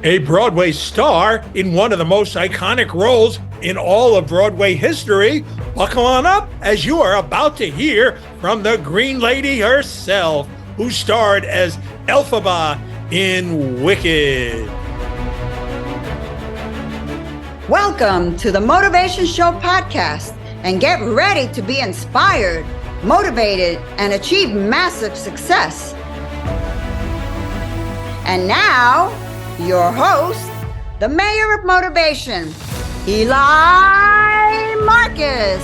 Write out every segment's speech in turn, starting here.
a Broadway star in one of the most iconic roles in all of Broadway history. Buckle on up as you are about to hear from the Green Lady herself, who starred as Elphaba in Wicked. Welcome to the Motivation Show podcast, and get ready to be inspired, motivated, and achieve massive success. And now, your host, the mayor of motivation, Eli Marcus.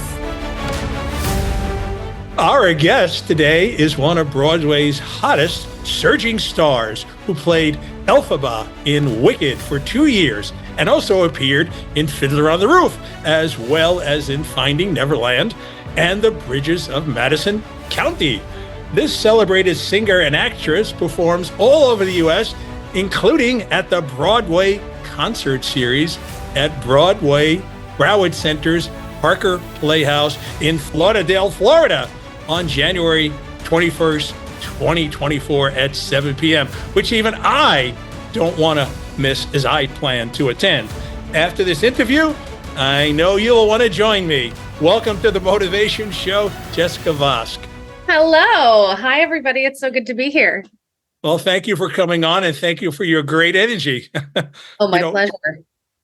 Our guest today is one of Broadway's hottest surging stars who played Elphaba in Wicked for 2 years and also appeared in Fiddler on the Roof, as well as in Finding Neverland and The Bridges of Madison County. This celebrated singer and actress performs all over the U.S., including at the Broadway Concert Series at Broward Center's Parker Playhouse in Lauderdale, Florida on January 21st, 2024 at 7 p.m., which even I don't want to miss as I plan to attend. After this interview, I know you'll want to join me. Welcome to the Motivation Show, Jessica Vosk. Hello. Hi, everybody. It's so good to be here. Well, thank you for coming on, and thank you for your great energy. Oh, my pleasure.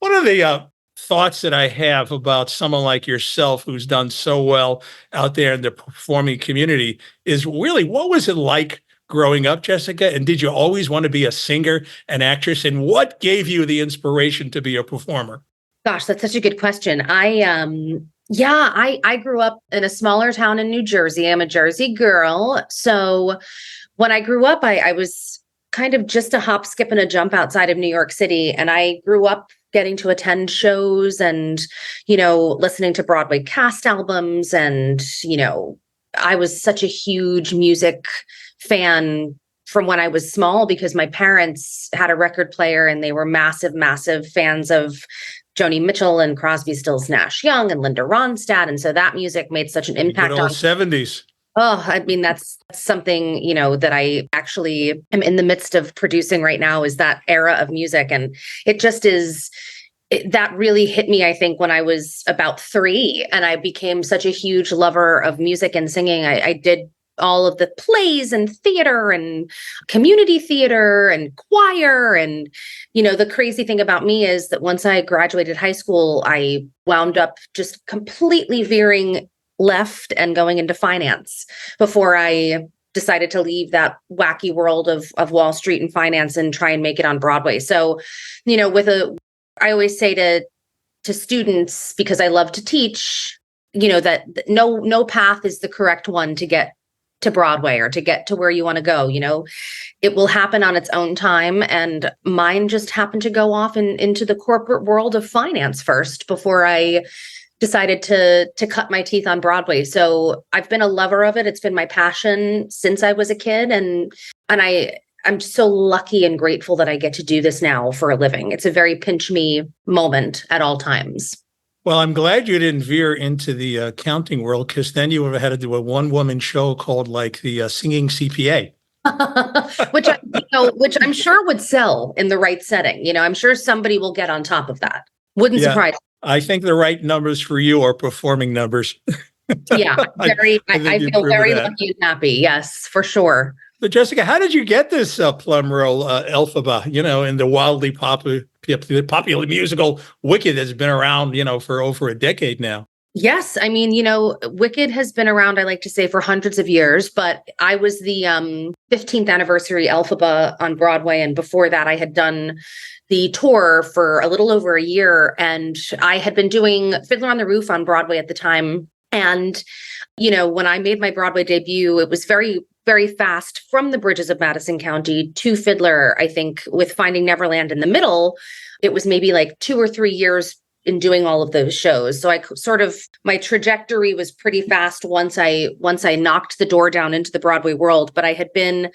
One of the thoughts that I have about someone like yourself who's done so well out there in the performing community is really, what was it like growing up, Jessica? And did you always want to be a singer and actress? And what gave you the inspiration to be a performer? Gosh, that's such a good question. I grew up in a smaller town in New Jersey. I'm a Jersey girl. So when I grew up, I was kind of just a hop, skip, and a jump outside of New York City. And I grew up getting to attend shows and, listening to Broadway cast albums. And, I was such a huge music fan from when I was small because my parents had a record player and they were massive, massive fans of Joni Mitchell and Crosby, Stills, Nash Young and Linda Ronstadt. And so that music made such an impact on 70s. Oh, I mean, that's something, that I actually am in the midst of producing right now, is that era of music. And it just that really hit me, I think, when I was about 3 and I became such a huge lover of music and singing. I did all of the plays and theater and community theater and choir. And, the crazy thing about me is that once I graduated high school, I wound up just completely veering left and going into finance before I decided to leave that wacky world of Wall Street and finance and try and make it on Broadway. So, I always say to students, because I love to teach, that no path is the correct one to get to Broadway or to get to where you want to go. It will happen on its own time. And mine just happened to go off into the corporate world of finance first before I decided to cut my teeth on Broadway. So I've been a lover of it. It's been my passion since I was a kid. And I'm so lucky and grateful that I get to do this now for a living. It's a very pinch me moment at all times. Well, I'm glad you didn't veer into the accounting world, because then you would have had to do a one-woman show called the Singing CPA. which I'm sure would sell in the right setting. I'm sure somebody will get on top of that. Wouldn't surprise me. I think the right numbers for you are performing numbers. Yeah, I feel very lucky and happy. Yes, for sure. So, Jessica, how did you get this plum role, Elphaba, in the wildly popular musical Wicked has been around, for over a decade now? Yes. I mean, Wicked has been around, I like to say, for hundreds of years, but I was the 15th anniversary Elphaba on Broadway. And before that, I had done the tour for a little over a year. And I had been doing Fiddler on the Roof on Broadway at the time. And, when I made my Broadway debut, it was very, very fast from the Bridges of Madison County to Fiddler. I think with Finding Neverland in the middle, it was maybe 2 or 3 years in doing all of those shows. So my trajectory was pretty fast once I knocked the door down into the Broadway world. But I had been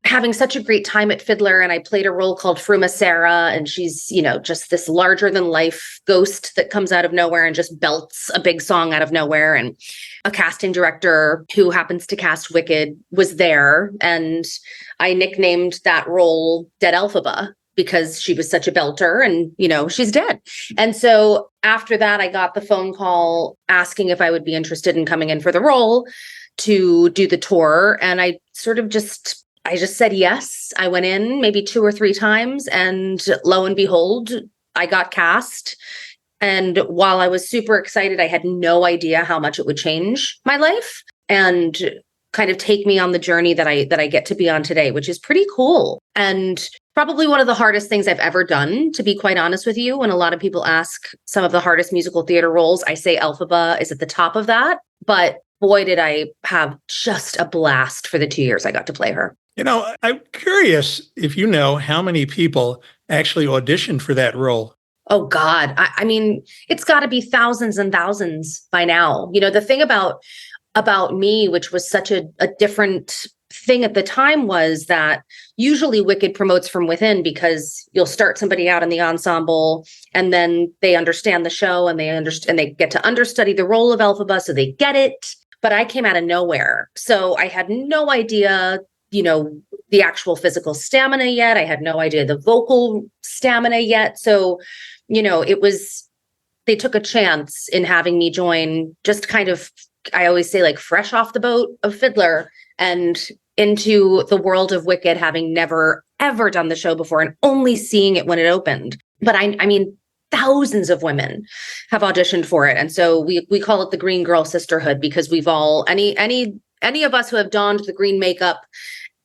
having such a great time at Fiddler, and I played a role called Fruma Sarah, and she's, just this larger than life ghost that comes out of nowhere and just belts a big song out of nowhere. And a casting director who happens to cast Wicked was there, and I nicknamed that role Dead Elphaba, because she was such a belter and, she's dead. And so after that, I got the phone call asking if I would be interested in coming in for the role to do the tour. And I just said yes. I went in maybe 2 or 3 times, and lo and behold, I got cast. And while I was super excited, I had no idea how much it would change my life and kind of take me on the journey that I get to be on today, which is pretty cool. And probably one of the hardest things I've ever done, to be quite honest with you. When a lot of people ask some of the hardest musical theater roles, I say Elphaba is at the top of that. But boy, did I have just a blast for the 2 years I got to play her. I'm curious if you know how many people actually auditioned for that role. Oh, God. I mean, it's got to be thousands and thousands by now. The thing about me, which was such a different thing at the time, was that usually Wicked promotes from within, because you'll start somebody out in the ensemble and then they understand the show and they get to understudy the role of Elphaba, so they get it. But I came out of nowhere. So I had no idea, the actual physical stamina yet. I had no idea the vocal stamina yet. So, they took a chance in having me join, just kind of, I always say, like fresh off the boat of Fiddler and into the world of Wicked, having never, ever done the show before and only seeing it when it opened. But I mean, thousands of women have auditioned for it. And so we call it the Green Girl Sisterhood, because we've all, any of us who have donned the green makeup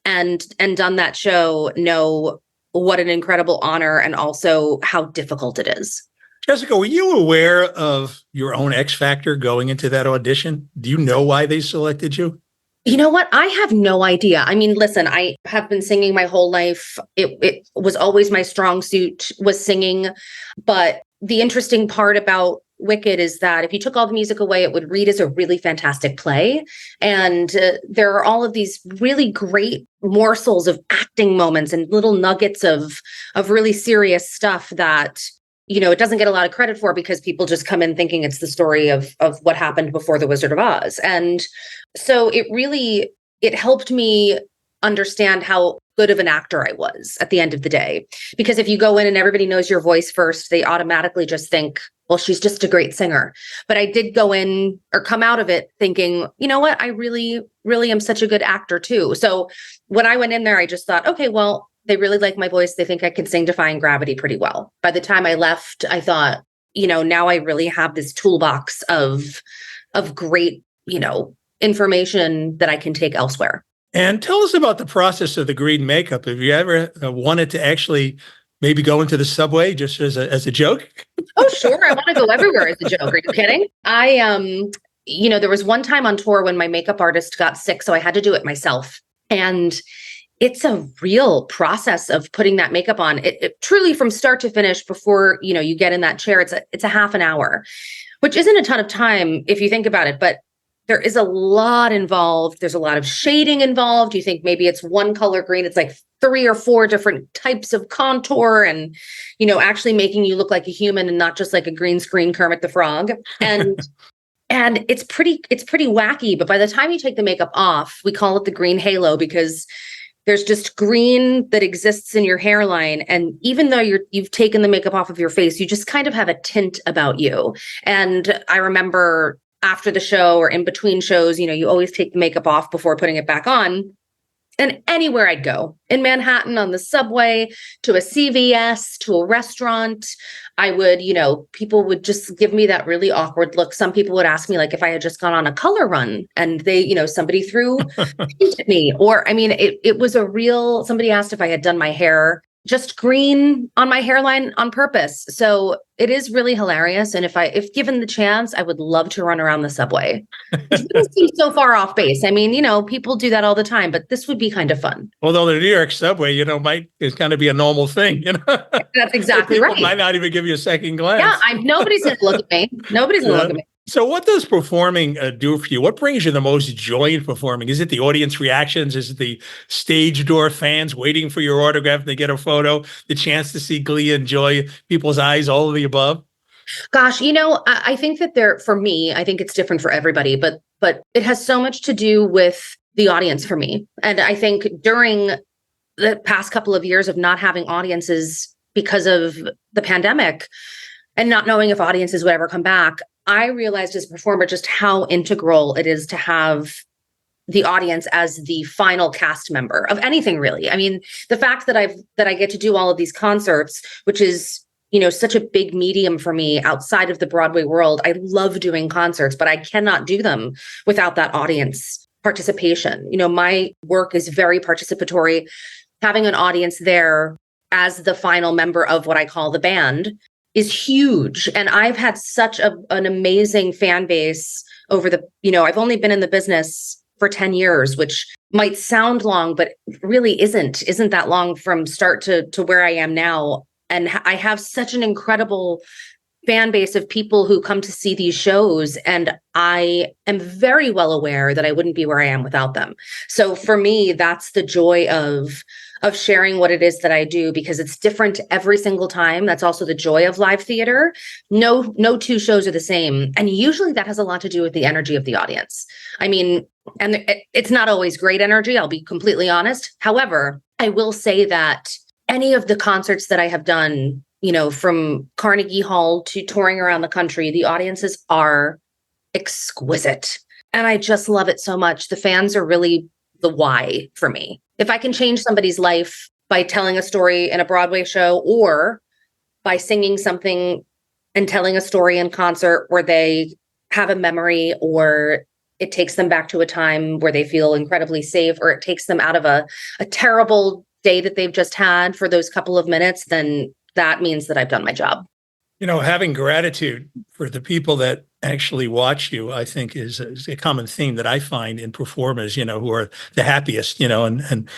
and done that show know what an incredible honor and also how difficult it is. Jessica, were you aware of your own X Factor going into that audition? Do you know why they selected you? You know what? I have no idea. I mean, listen, I have been singing my whole life. It was always my strong suit, was singing. But the interesting part about Wicked is that if you took all the music away, it would read as a really fantastic play. And there are all of these really great morsels of acting moments and little nuggets of really serious stuff that, it doesn't get a lot of credit for, because people just come in thinking it's the story of what happened before The Wizard of Oz. And so it helped me understand how good of an actor I was at the end of the day. Because if you go in and everybody knows your voice first, they automatically just think, well, she's just a great singer. But I did go in or come out of it thinking, you know what, I really, really am such a good actor too. So when I went in there, I just thought, okay, well, they really like my voice. They think I can sing Defying Gravity pretty well. By the time I left, I thought, now I really have this toolbox of great, information that I can take elsewhere. And tell us about the process of the green makeup. Have you ever wanted to actually maybe go into the subway just as a joke? Oh, sure. I want to go everywhere as a joke. Are you kidding? There was one time on tour when my makeup artist got sick, so I had to do it myself. And it's a real process of putting that makeup on. It truly, from start to finish, before, you get in that chair, it's a half an hour, which isn't a ton of time if you think about it, but there is a lot involved. There's a lot of shading involved. You think maybe it's one color green. It's like 3 or 4 different types of contour and, actually making you look like a human and not just like a green screen Kermit the Frog. And and it's pretty wacky. But by the time you take the makeup off, we call it the green halo, because there's just green that exists in your hairline. And even though you've taken the makeup off of your face, you just kind of have a tint about you. And I remember after the show or in between shows, you always take the makeup off before putting it back on. And anywhere I'd go, in Manhattan, on the subway, to a CVS, to a restaurant, I would, people would just give me that really awkward look. Some people would ask me, like, if I had just gone on a color run and they, somebody threw paint at me. Or, I mean, it was somebody asked if I had done my hair just green on my hairline on purpose. So it is really hilarious. And if given the chance, I would love to run around the subway. It doesn't seem so far off base. I mean, people do that all the time, but this would be kind of fun. Although the New York subway, is kind of be a normal thing, That's exactly People right. might not even give you a second glance. Yeah, nobody's going to look at me. Nobody's going to look at me. So what does performing do for you? What brings you the most joy in performing? Is it the audience reactions? Is it the stage door fans waiting for your autograph to get a photo? The chance to see glee and joy, people's eyes, all of the above? Gosh, I think that for me, I think it's different for everybody, but it has so much to do with the audience for me. And I think during the past couple of years of not having audiences because of the pandemic and not knowing if audiences would ever come back, I realized as a performer just how integral it is to have the audience as the final cast member of anything, really. I mean, the fact that I get to do all of these concerts, which is, such a big medium for me outside of the Broadway world. I love doing concerts, but I cannot do them without that audience participation. My work is very participatory. Having an audience there as the final member of what I call the band is huge. And I've had such an amazing fan base over I've only been in the business for 10 years, which might sound long, but really isn't that long from start to where I am now. And I have such an incredible fan base of people who come to see these shows. And I am very well aware that I wouldn't be where I am without them. So for me, that's the joy of sharing what it is that I do, because it's different every single time. That's also the joy of live theater. No two shows are the same. And usually that has a lot to do with the energy of the audience. I mean, and it's not always great energy, I'll be completely honest. However, I will say that any of the concerts that I have done, from Carnegie Hall to touring around the country, the audiences are exquisite. And I just love it so much. The fans are really the why for me. If I can change somebody's life by telling a story in a Broadway show, or by singing something and telling a story in concert where they have a memory, or it takes them back to a time where they feel incredibly safe, or it takes them out of a terrible day that they've just had for those couple of minutes, then that means that I've done my job. Having gratitude for the people that actually watch you, I think is a common theme that I find in performers, who are the happiest, and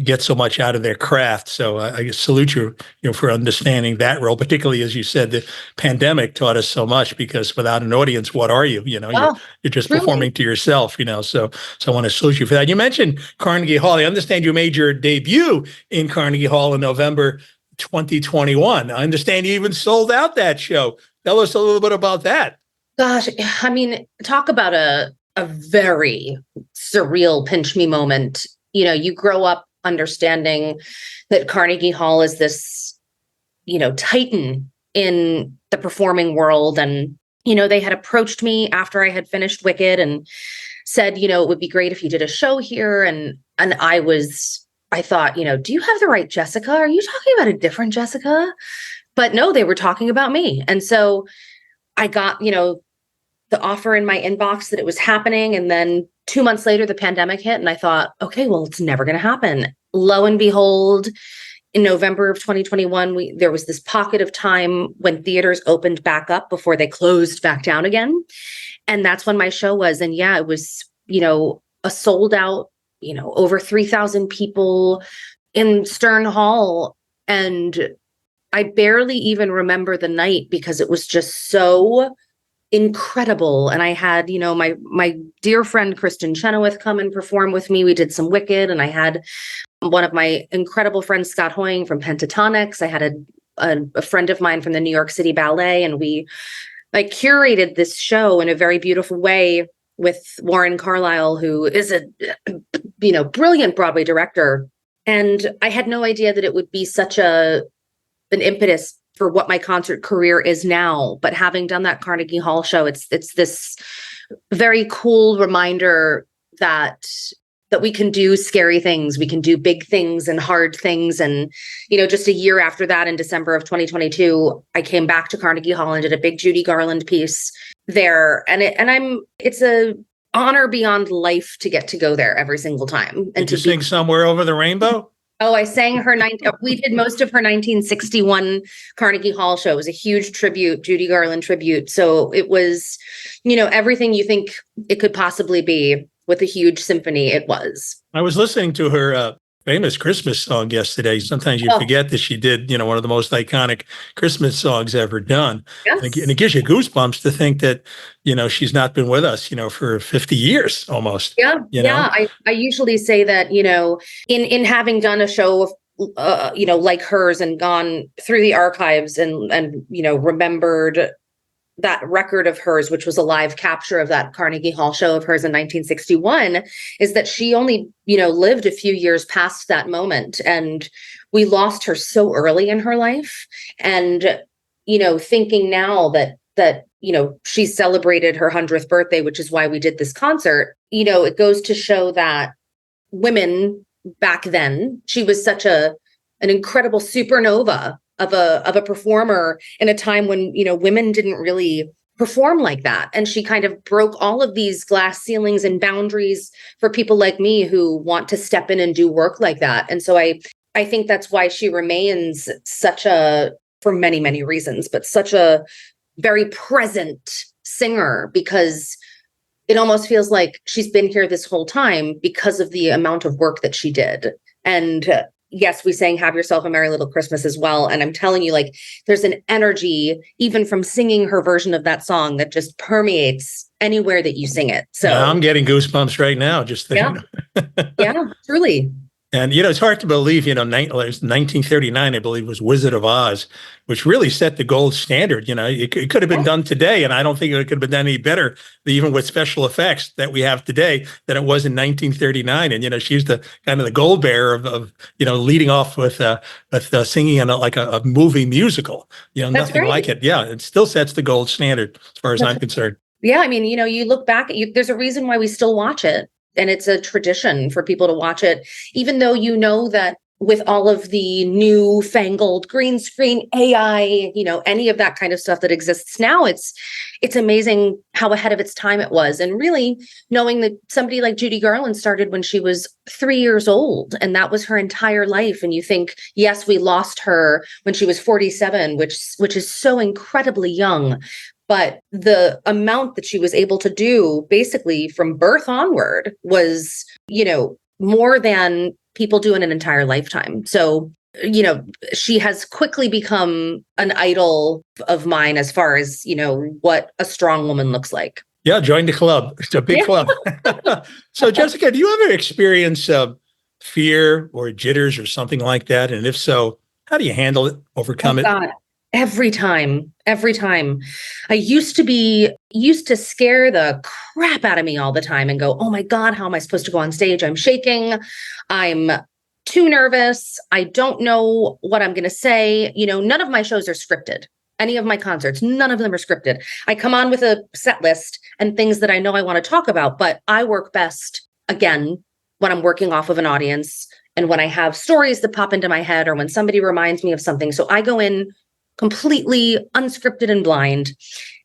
get so much out of their craft. So I salute you, for understanding that role, particularly as you said, the pandemic taught us so much, because without an audience, what are you? You're just truly performing to yourself, so I want to salute you for that. You mentioned Carnegie Hall. I understand you made your debut in Carnegie Hall in November 2021. I understand you even sold out that show. Tell us a little bit about that. Gosh, I mean, talk about a very surreal pinch me moment. You grow up understanding that Carnegie Hall is this, titan in the performing world. And, they had approached me after I had finished Wicked and said, it would be great if you did a show here. And I thought, do you have the right Jessica? Are you talking about a different Jessica? But no, they were talking about me. And so I got, the offer in my inbox that it was happening. And then 2 months later, the pandemic hit. And I thought, okay, well, it's never going to happen. Lo and behold, in November of 2021, there was this pocket of time when theaters opened back up before they closed back down again. And that's when my show was. And yeah, it was, a sold out, over 3,000 people in Stern Hall. And I barely even remember the night because it was just so incredible. And I had, my dear friend Kristen Chenoweth come and perform with me. We did some Wicked, and I had one of my incredible friends, Scott Hoying from Pentatonics. I had a friend of mine from the New York City Ballet, and we curated this show in a very beautiful way with Warren Carlyle, who is a brilliant Broadway director. And I had no idea that it would be such an impetus for what my concert career is now. But having done that Carnegie Hall show, it's this very cool reminder that we can do scary things, we can do big things and hard things. And, just a year after that, in December of 2022, I came back to Carnegie Hall and did a big Judy Garland piece there. And it's a honor beyond life to get to go there every single time. And did you sing Somewhere Over the Rainbow? Oh, I sang we did most of her 1961 Carnegie Hall show. It was a huge tribute, Judy Garland tribute. So it was, everything you think it could possibly be with a huge symphony. It was. I was listening to her famous Christmas song yesterday. Sometimes you forget that she did, one of the most iconic Christmas songs ever done. Yes. And it gives you goosebumps to think that, she's not been with us, for 50 years almost. Yeah. I usually say that, in having done a show of, like hers and gone through the archives and remembered that record of hers, which was a live capture of that Carnegie Hall show of hers in 1961, is that she only, lived a few years past that moment. And we lost her so early in her life. And, thinking now that she celebrated her 100th birthday, which is why we did this concert, it goes to show that women back then, she was such an incredible supernova of a performer in a time when, women didn't really perform like that. And she kind of broke all of these glass ceilings and boundaries for people like me who want to step in and do work like that. And so I think that's why she remains for many, many reasons, but such a very present singer, because it almost feels like she's been here this whole time because of the amount of work that she did. And yes, we sang Have Yourself a Merry Little Christmas as well. And I'm telling you, like, there's an energy, even from singing her version of that song, that just permeates anywhere that you sing it. So I'm getting goosebumps right now, just thinking. Yeah, truly. And, it's hard to believe, 1939, I believe, was Wizard of Oz, which really set the gold standard. It could have been done today, and I don't think it could have been done any better, even with special effects that we have today, than it was in 1939. And, she's the kind of the gold bearer of leading off with singing in a movie musical. Nothing like it. Yeah, it still sets the gold standard as far as I'm concerned. Yeah, I mean, you look back, there's a reason why we still watch it. And it's a tradition for people to watch it, even though that with all of the newfangled green screen AI, any of that kind of stuff that exists now, it's amazing how ahead of its time it was. And really knowing that somebody like Judy Garland started when she was 3 years old, and that was her entire life. And you think, yes, we lost her when she was 47, which is so incredibly young. But the amount that she was able to do basically from birth onward was, more than people do in an entire lifetime. So, she has quickly become an idol of mine as far as, what a strong woman looks like. Yeah, join the club. It's a big club. So, Jessica, do you ever experience fear or jitters or something like that? And if so, how do you handle it, overcome it? God. Every time. I used to scare the crap out of me all the time and go, oh my God, how am I supposed to go on stage? I'm shaking. I'm too nervous. I don't know what I'm going to say. None of my shows are scripted. Any of my concerts, none of them are scripted. I come on with a set list and things that I know I want to talk about, but I work best, again, when I'm working off of an audience and when I have stories that pop into my head or when somebody reminds me of something. So I go in completely unscripted and blind.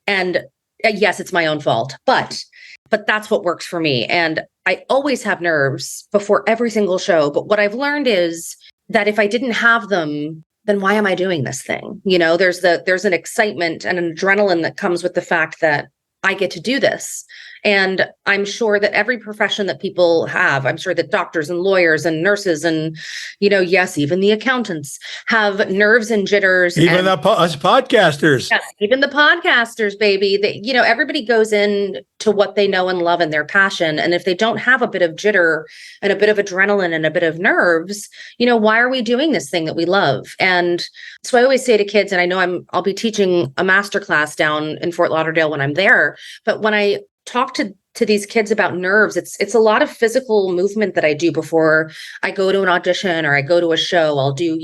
And yes, it's my own fault, but that's what works for me. And I always have nerves before every single show. But what I've learned is that if I didn't have them, then why am I doing this thing? There's an excitement and an adrenaline that comes with the fact that I get to do this. And I'm sure that every profession that people have, I'm sure that doctors and lawyers and nurses and, yes, even the accountants have nerves and jitters. Even us podcasters. Yes, even the podcasters, baby. Everybody goes in to what they know and love and their passion. And if they don't have a bit of jitter and a bit of adrenaline and a bit of nerves, why are we doing this thing that we love? And so I always say to kids, and I know I'll be teaching a masterclass down in Fort Lauderdale when I'm there, but when I talk to these kids about nerves, it's a lot of physical movement that I do before I go to an audition or I go to a show. I'll do,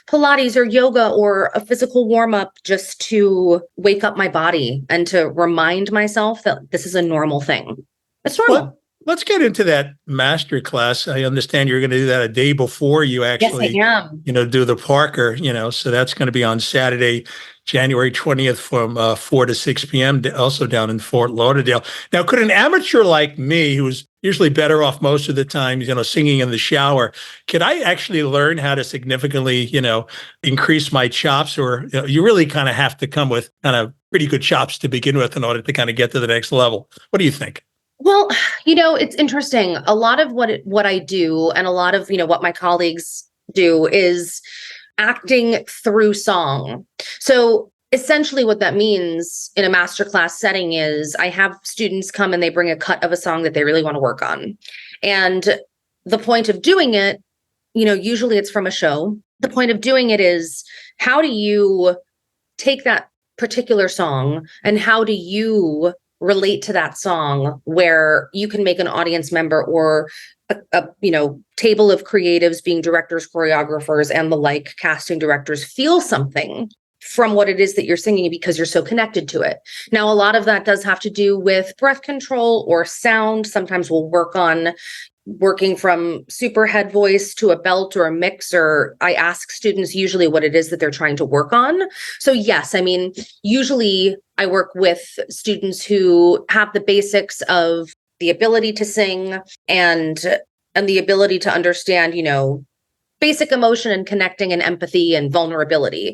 Pilates or yoga or a physical warm up just to wake up my body and to remind myself that this is a normal thing. It's normal. Well, let's get into that master class. I understand you're going to do that a day before you actually, yes, I am. Do the Parker, so that's going to be on Saturday, January 20th from 4 to 6 p.m., also down in Fort Lauderdale. Now, could an amateur like me, who's usually better off most of the time, singing in the shower, could I actually learn how to significantly, increase my chops? Or you really kind of have to come with kind of pretty good chops to begin with in order to kind of get to the next level? What do you think? Well, it's interesting. A lot of what I do and a lot of, what my colleagues do is acting through song. So essentially what that means in a masterclass setting is I have students come and they bring a cut of a song that they really want to work on. And the point of doing it, usually it's from a show. The point of doing it is, how do you take that particular song and how do you relate to that song where you can make an audience member or a table of creatives being directors, choreographers, and the like casting directors feel something from what it is that you're singing because you're so connected to it. Now, a lot of that does have to do with breath control or sound. Sometimes we'll work on working from super head voice to a belt or a mix, or I ask students usually what it is that they're trying to work on. So yes, I mean, usually I work with students who have the basics of the ability to sing and the ability to understand, basic emotion and connecting and empathy and vulnerability.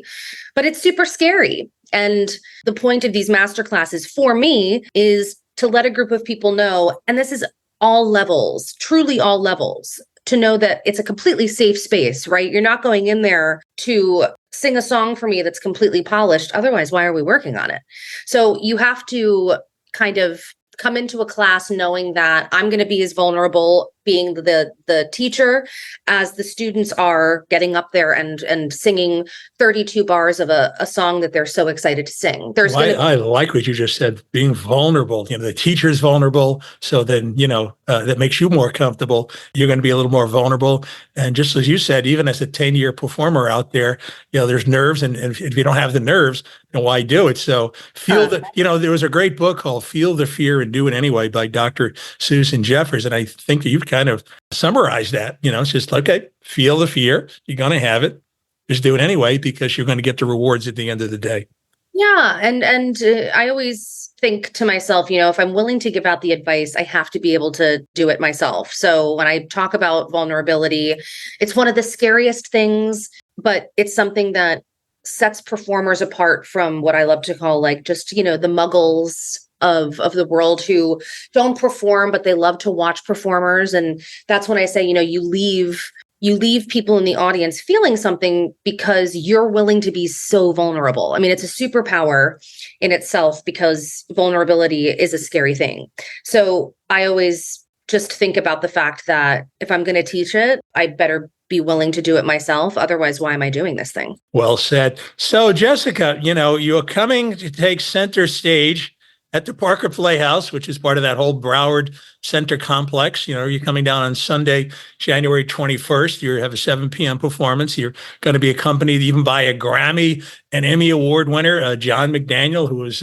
But it's super scary. And the point of these master classes for me is to let a group of people know, and this is all levels, truly all levels, to know that it's a completely safe space, right? You're not going in there to sing a song for me that's completely polished. Otherwise, why are we working on it? So you have to kind of come into a class knowing that I'm going to be as vulnerable being the teacher as the students are getting up there and singing 32 bars of a song that they're so excited to sing. I like what you just said, being vulnerable. The teacher's vulnerable. So then, that makes you more comfortable. You're going to be a little more vulnerable. And just as you said, even as a 10-year performer out there, there's nerves. And if you don't have the nerves, then why do it? So there was a great book called Feel the Fear and Do It Anyway by Dr. Susan Jeffers. And I think that you've kind of summarized that. It's just, okay, feel the fear. You're going to have it. Just do it anyway, because you're going to get the rewards at the end of the day. Yeah. And I always think to myself, if I'm willing to give out the advice, I have to be able to do it myself. So when I talk about vulnerability, it's one of the scariest things, but it's something that sets performers apart from what I love to call just, the muggles of the world who don't perform, but they love to watch performers. And that's when I say, you leave people in the audience feeling something because you're willing to be so vulnerable. I mean, it's a superpower in itself because vulnerability is a scary thing. So I always just think about the fact that if I'm going to teach it, I better be willing to do it myself. Otherwise, why am I doing this thing? Well said. So Jessica, you're coming to take center stage at the Parker Playhouse, which is part of that whole Broward Center complex. You're coming down on Sunday, January 21st. You have a 7 p.m. performance. You're going to be accompanied even by a Grammy and Emmy Award winner, John McDaniel, who was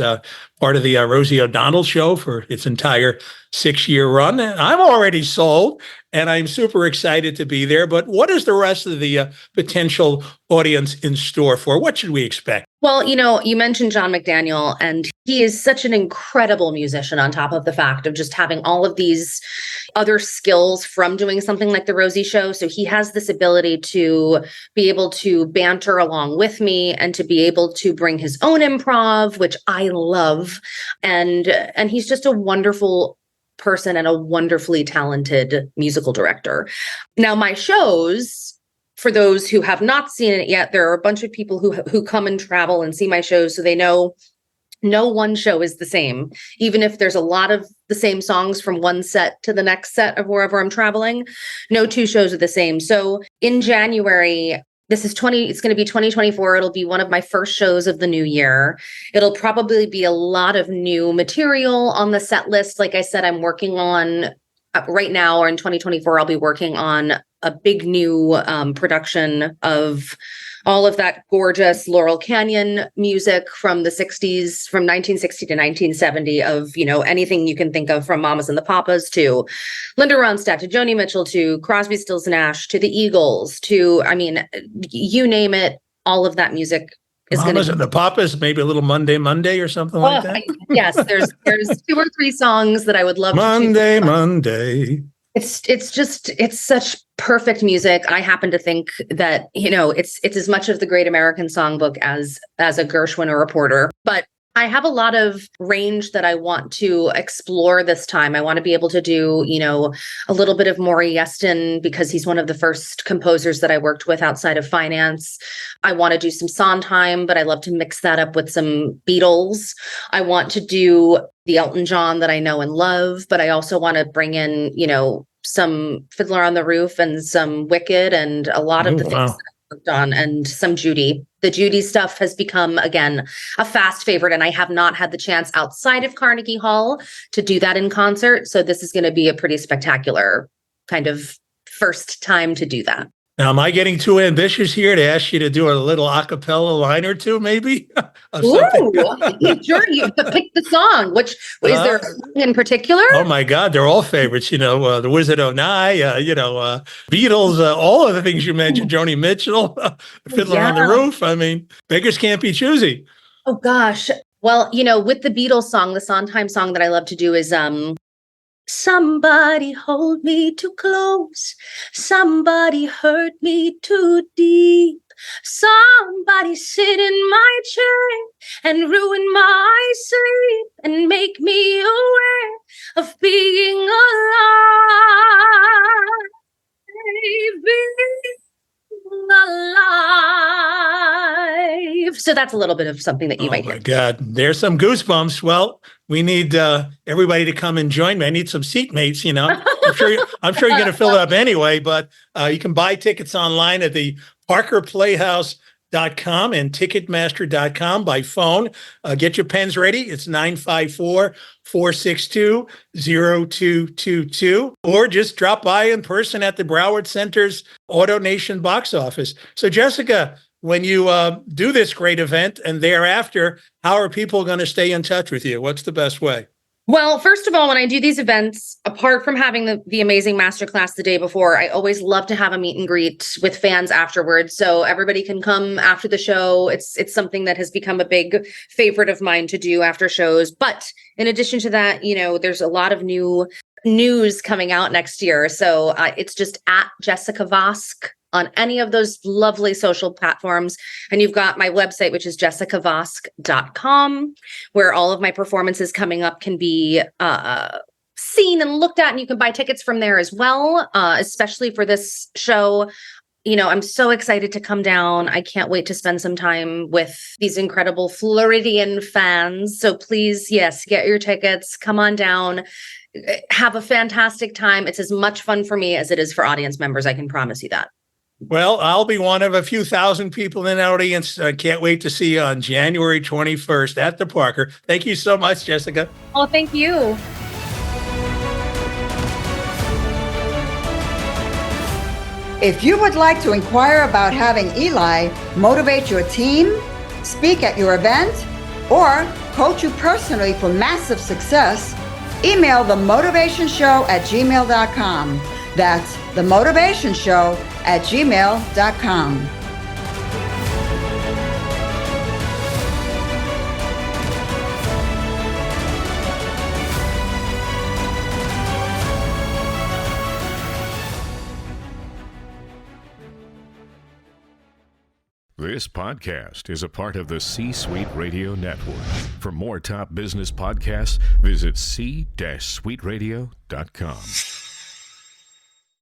part of the Rosie O'Donnell show for its entire 6-year run. And I'm already sold, and I'm super excited to be there. But what is the rest of the potential audience in store for? What should we expect? Well, you mentioned John McDaniel, and he is such an incredible musician on top of the fact of just having all of these other skills from doing something like the Rosie show. So he has this ability to be able to banter along with me and to be able to bring his own improv, which I love. And he's just a wonderful person and a wonderfully talented musical director. Now, my shows, for those who have not seen it yet, there are a bunch of people who come and travel and see my shows, so they know no one show is the same. Even if there's a lot of the same songs from one set to the next set of wherever I'm traveling, no two shows are the same. So in January, it's going to be 2024. It'll be one of my first shows of the new year. It'll probably be a lot of new material on the set list. Like I said, I'm working on right now, or in 2024, I'll be working on a big new production of all of that gorgeous Laurel Canyon music from the 60s, from 1960 to 1970, of, anything you can think of, from Mamas and the Papas to Linda Ronstadt to Joni Mitchell to Crosby, Stills, Nash to the Eagles to, you name it, all of that music is going to Mamas and the Papas, maybe a little Monday or something like that. Yes, there's 2 or 3 songs that I would love Monday. It's such perfect music. I happen to think that, it's as much of the Great American Songbook as a Gershwin or a Porter. But I have a lot of range that I want to explore this time. I want to be able to do, a little bit of Maury Yeston, because he's one of the first composers that I worked with outside of finance. I want to do some Sondheim, but I love to mix that up with some Beatles. I want to do the Elton John that I know and love, but I also want to bring in, some Fiddler on the Roof and some Wicked and a lot of the things that I worked on, and some Judy. The Judy stuff has become, again, a fast favorite, and I have not had the chance outside of Carnegie Hall to do that in concert. So this is going to be a pretty spectacular kind of first time to do that. Now, am I getting too ambitious here to ask you to do a little a cappella line or two, maybe? Ooh, sure. You have to pick the song. Which is there a song in particular? Oh my God, they're all favorites. The Wizard of Nye. Beatles. All of the things you mentioned. Joni Mitchell, Fiddler on the Roof. I mean, beggars can't be choosy. Oh gosh. Well, with the Beatles song, the Sondheim song that I love to do is somebody hold me too close. Somebody hurt me too deep. Somebody sit in my chair and ruin my sleep and make me aware of being alive. So that's a little bit of something that you might hear. Oh my God, there's some goosebumps. Well, we need everybody to come and join me. I need some seatmates. I'm sure you're going to fill it up anyway. But you can buy tickets online at the ParkerPlayhouse.com and Ticketmaster.com by phone. Get your pens ready. It's 954-462-0222, or just drop by in person at the Broward Center's Auto Nation box office. So, Jessica, when you do this great event and thereafter, how are people going to stay in touch with you? What's the best way? Well, first of all, when I do these events, apart from having the amazing masterclass the day before, I always love to have a meet and greet with fans afterwards. So everybody can come after the show. It's something that has become a big favorite of mine to do after shows. But in addition to that, there's a lot of new news coming out next year. So it's just at Jessica Vosk on any of those lovely social platforms. And you've got my website, which is jessicavosk.com, where all of my performances coming up can be seen and looked at, and you can buy tickets from there as well, especially for this show. I'm so excited to come down. I can't wait to spend some time with these incredible Floridian fans. So please, yes, get your tickets, come on down, have a fantastic time. It's as much fun for me as it is for audience members. I can promise you that. Well, I'll be one of a few thousand people in the audience. I can't wait to see you on January 21st at the Parker. Thank you so much, Jessica. Oh, thank you. If you would like to inquire about having Eli motivate your team, speak at your event, or coach you personally for massive success, email themotivationshow@gmail.com. That's themotivationshow@gmail.com. This podcast is a part of the C-Suite Radio Network. For more top business podcasts, visit c-suiteradio.com.